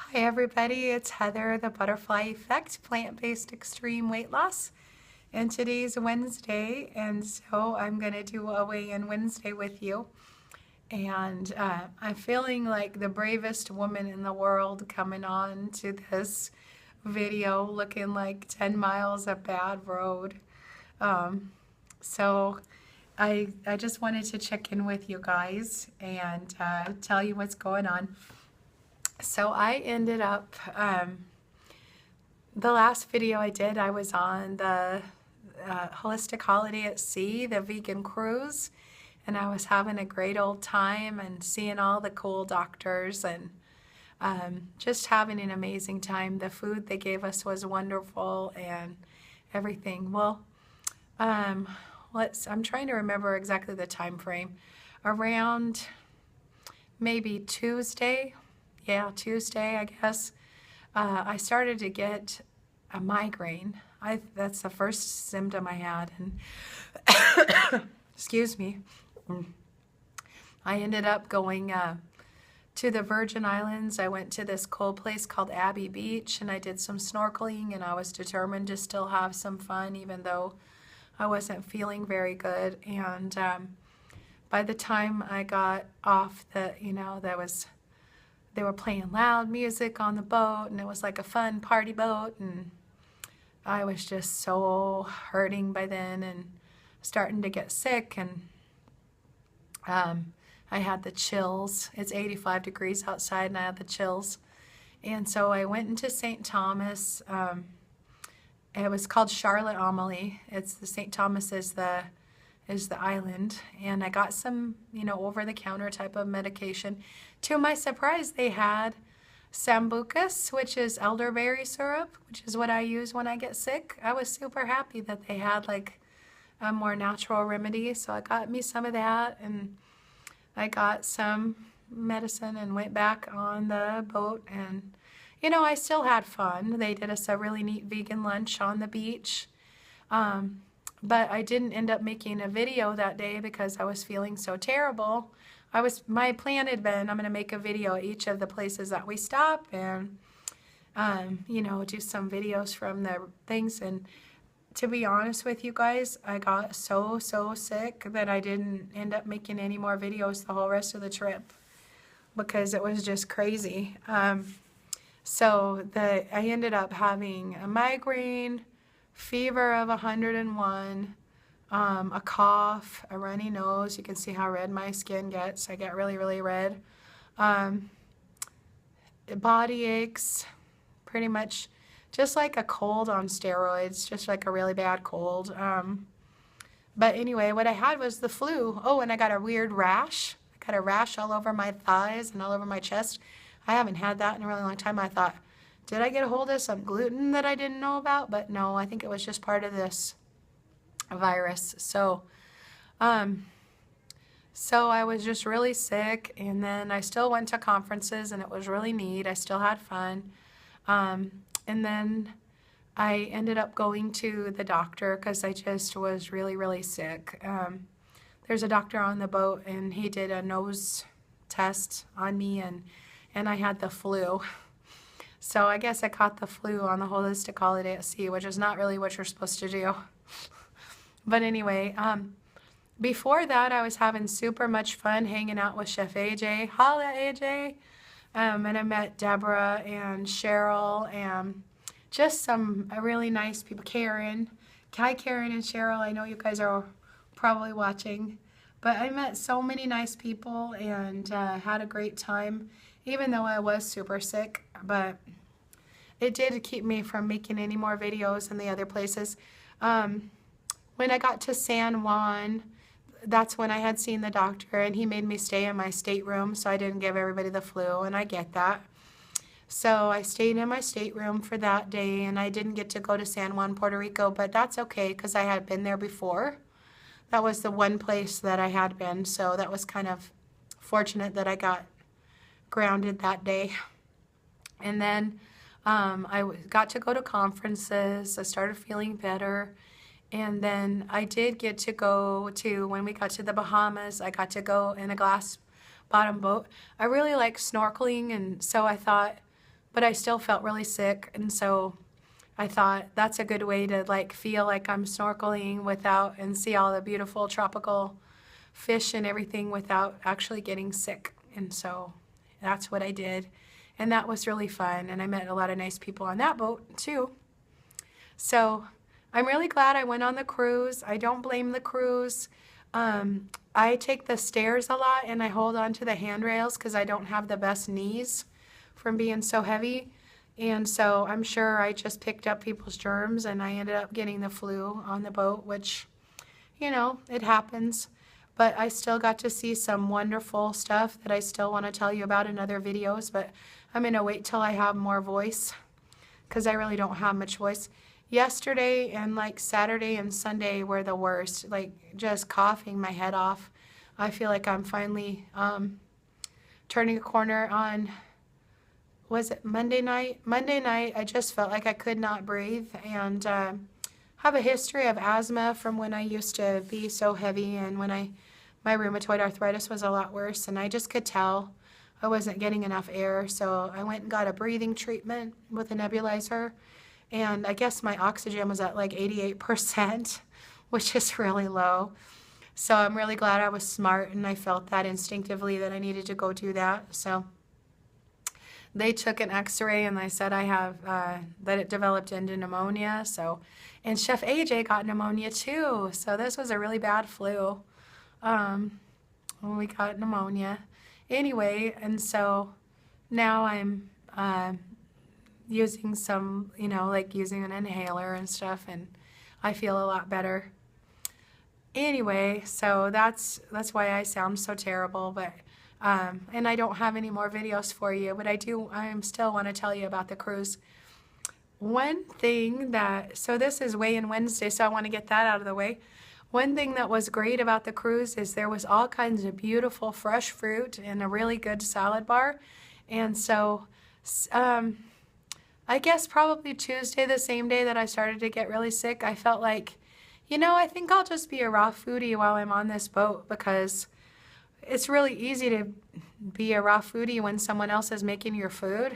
Hi everybody, it's Heather, the Butterfly Effect, plant-based extreme weight loss. And today's Wednesday, and so I'm going to do a weigh-in Wednesday with you. And I'm feeling like the bravest woman in the world coming on to this video, looking like 10 miles of bad road. So I just wanted to check in with you guys and tell you what's going on. So I ended up, the last video I did, I was on the Holistic Holiday at Sea, the vegan cruise, and I was having a great old time and seeing all the cool doctors and just having an amazing time. The food they gave us was wonderful and everything. Well, I'm trying to remember exactly the time frame. Around maybe Tuesday, I guess, I started to get a migraine. That's the first symptom I had, and excuse me. I ended up going to the Virgin Islands. I went to this cool place called Abbey Beach, and I did some snorkeling, and I was determined to still have some fun, even though I wasn't feeling very good. And by the time I got off they were playing loud music on the boat, and it was like a fun party boat, and I was just so hurting by then and starting to get sick, and I had the chills. It's 85 degrees outside, and I had the chills. And so I went into St. Thomas. It was called Charlotte Amalie. It's the St. Thomas is the island, and I got some, over-the-counter type of medication. To my surprise, they had Sambucus, which is elderberry syrup, which is what I use when I get sick. I was super happy that they had like a more natural remedy, so I got me some of that, and I got some medicine and went back on the boat, and I still had fun. They did us a really neat vegan lunch on the beach. But I didn't end up making a video that day because I was feeling so terrible. My plan had been, I'm going to make a video at each of the places that we stop and, do some videos from the things. And to be honest with you guys, I got so sick that I didn't end up making any more videos the whole rest of the trip because it was just crazy. So I ended up having a migraine, fever of 101, a cough, a runny nose. You can see how red my skin gets. I get really red. Body aches, pretty much just like a cold on steroids, just like a really bad cold. But anyway, what I had was the flu. Oh, and I got a weird rash. I got a rash all over my thighs and all over my chest. I haven't had that in a really long time. I thought, did I get a hold of some gluten that I didn't know about? But no, I think it was just part of this virus. So I was just really sick, and then I still went to conferences, and it was really neat. I still had fun. And then I ended up going to the doctor because I just was really sick. There's a doctor on the boat, and he did a nose test on me, and I had the flu. So I guess I caught the flu on the Holistic Holiday at Sea, which is not really what you're supposed to do. But anyway, before that, I was having super much fun hanging out with Chef AJ. Holla, AJ! And I met Deborah and Cheryl and just some really nice people. Karen. Hi, Karen and Cheryl. I know you guys are probably watching. But I met so many nice people and had a great time, even though I was super sick. But it did keep me from making any more videos in the other places. When I got to San Juan, that's when I had seen the doctor, and he made me stay in my stateroom so I didn't give everybody the flu, and I get that. So I stayed in my stateroom for that day, and I didn't get to go to San Juan, Puerto Rico, but that's okay because I had been there before. That was the one place that I had been, so that was kind of fortunate that I got grounded that day. And then I got to go to conferences. I started feeling better. And then I did get to go to, when we got to the Bahamas, I got to go in a glass bottom boat. I really like snorkeling, and so I thought, but I still felt really sick, and so I thought that's a good way to like feel like I'm snorkeling without and see all the beautiful tropical fish and everything without actually getting sick. And so that's what I did, and that was really fun, and I met a lot of nice people on that boat too. So I'm really glad I went on the cruise. I don't blame the cruise. I take the stairs a lot, and I hold on to the handrails because I don't have the best knees from being so heavy. And so I'm sure I just picked up people's germs, and I ended up getting the flu on the boat, which, you know, it happens. But I still got to see some wonderful stuff that I still want to tell you about in other videos, but I'm going to wait till I have more voice because I really don't have much voice. Yesterday and like Saturday and Sunday were the worst, like just coughing my head off. I feel like I'm finally turning a corner on, was it Monday night? Monday night, I just felt like I could not breathe, and have a history of asthma from when I used to be so heavy and when my rheumatoid arthritis was a lot worse, and I just could tell I wasn't getting enough air, so I went and got a breathing treatment with a nebulizer, and I guess my oxygen was at like 88%, which is really low. So I'm really glad I was smart, and I felt that instinctively that I needed to go do that. So they took an x-ray, and they said I have, that it developed into pneumonia. So, and Chef AJ got pneumonia too. So this was a really bad flu. We got pneumonia. Anyway, and so now I'm using some, you know, like using an inhaler and stuff, and I feel a lot better. Anyway, so that's why I sound so terrible, but and I don't have any more videos for you, but I still want to tell you about the cruise. One thing that, so this is weigh-in Wednesday, so I want to get that out of the way. One thing that was great about the cruise is there was all kinds of beautiful fresh fruit and a really good salad bar. And so I guess probably Tuesday, the same day that I started to get really sick, I felt like, you know, I think I'll just be a raw foodie while I'm on this boat, because it's really easy to be a raw foodie when someone else is making your food.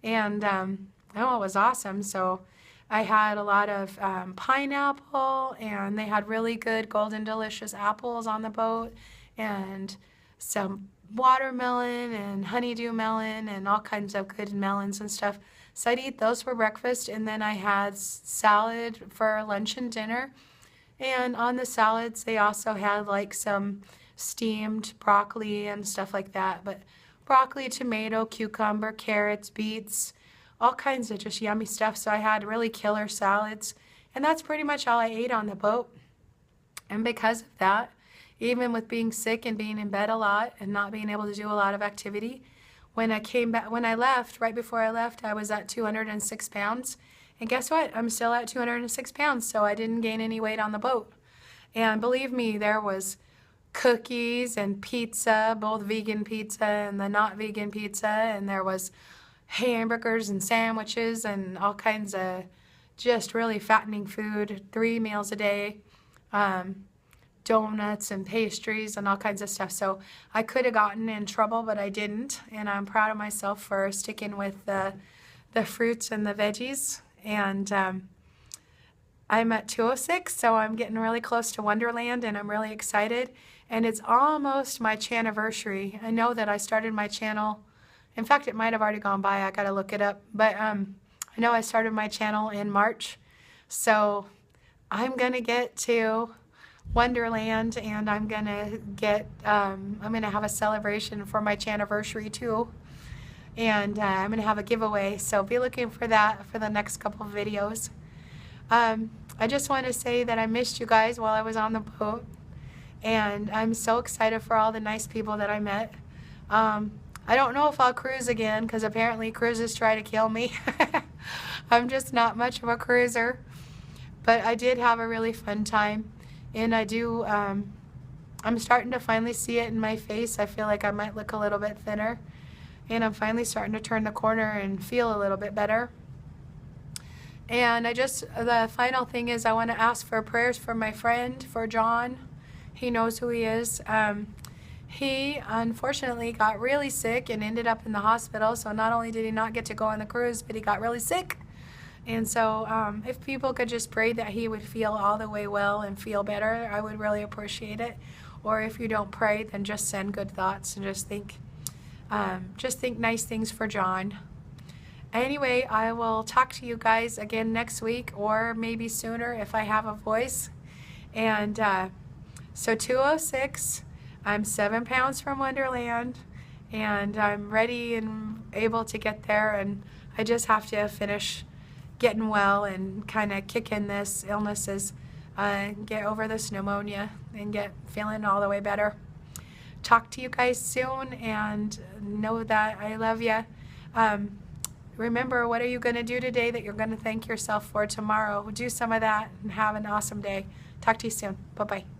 And oh, it was awesome. So I had a lot of pineapple, and they had really good golden delicious apples on the boat, and some watermelon and honeydew melon and all kinds of good melons and stuff. So I'd eat those for breakfast, and then I had salad for lunch and dinner. And on the salads, they also had like some steamed broccoli and stuff like that. But broccoli, tomato, cucumber, carrots, beets, all kinds of just yummy stuff. So I had really killer salads, and that's pretty much all I ate on the boat. And because of that, even with being sick and being in bed a lot and not being able to do a lot of activity, when I came back, when I left, right before I left, I was at 206 pounds. And guess what? I'm still at 206 pounds, so I didn't gain any weight on the boat. And believe me, there was cookies and pizza, both vegan pizza and the not vegan pizza, and there was hamburgers and sandwiches and all kinds of just really fattening food, 3 meals a day, donuts and pastries and all kinds of stuff. So I could have gotten in trouble, but I didn't, and I'm proud of myself for sticking with the fruits and the veggies. And I'm at 206, so I'm getting really close to Onederland, and I'm really excited. And it's almost my chaniversary. I know that I started my channel, in fact, it might have already gone by, I gotta look it up, but I know I started my channel in March, so I'm gonna get to Onederland, and I'm gonna get, I'm gonna have a celebration for my chaniversary too, and I'm gonna have a giveaway, so be looking for that for the next couple of videos. I just want to say that I missed you guys while I was on the boat, and I'm so excited for all the nice people that I met. I don't know if I'll cruise again, because apparently cruises try to kill me. I'm just not much of a cruiser, but I did have a really fun time, and I do, I'm starting to finally see it in my face. I feel like I might look a little bit thinner, and I'm finally starting to turn the corner and feel a little bit better. And the final thing is I want to ask for prayers for my friend, for John. He knows who he is. He unfortunately got really sick and ended up in the hospital. So not only did he not get to go on the cruise, but he got really sick. And so if people could just pray that he would feel all the way well and feel better, I would really appreciate it. Or if you don't pray, then just send good thoughts and just think nice things for John. Anyway, I will talk to you guys again next week, or maybe sooner if I have a voice. And so 206, I'm 7 pounds from Onederland, and I'm ready and able to get there, and I just have to finish getting well and kind of kick in this illnesses, get over this pneumonia and get feeling all the way better. Talk to you guys soon, and know that I love you. Remember, what are you going to do today that you're going to thank yourself for tomorrow? Do some of that and have an awesome day. Talk to you soon. Bye-bye.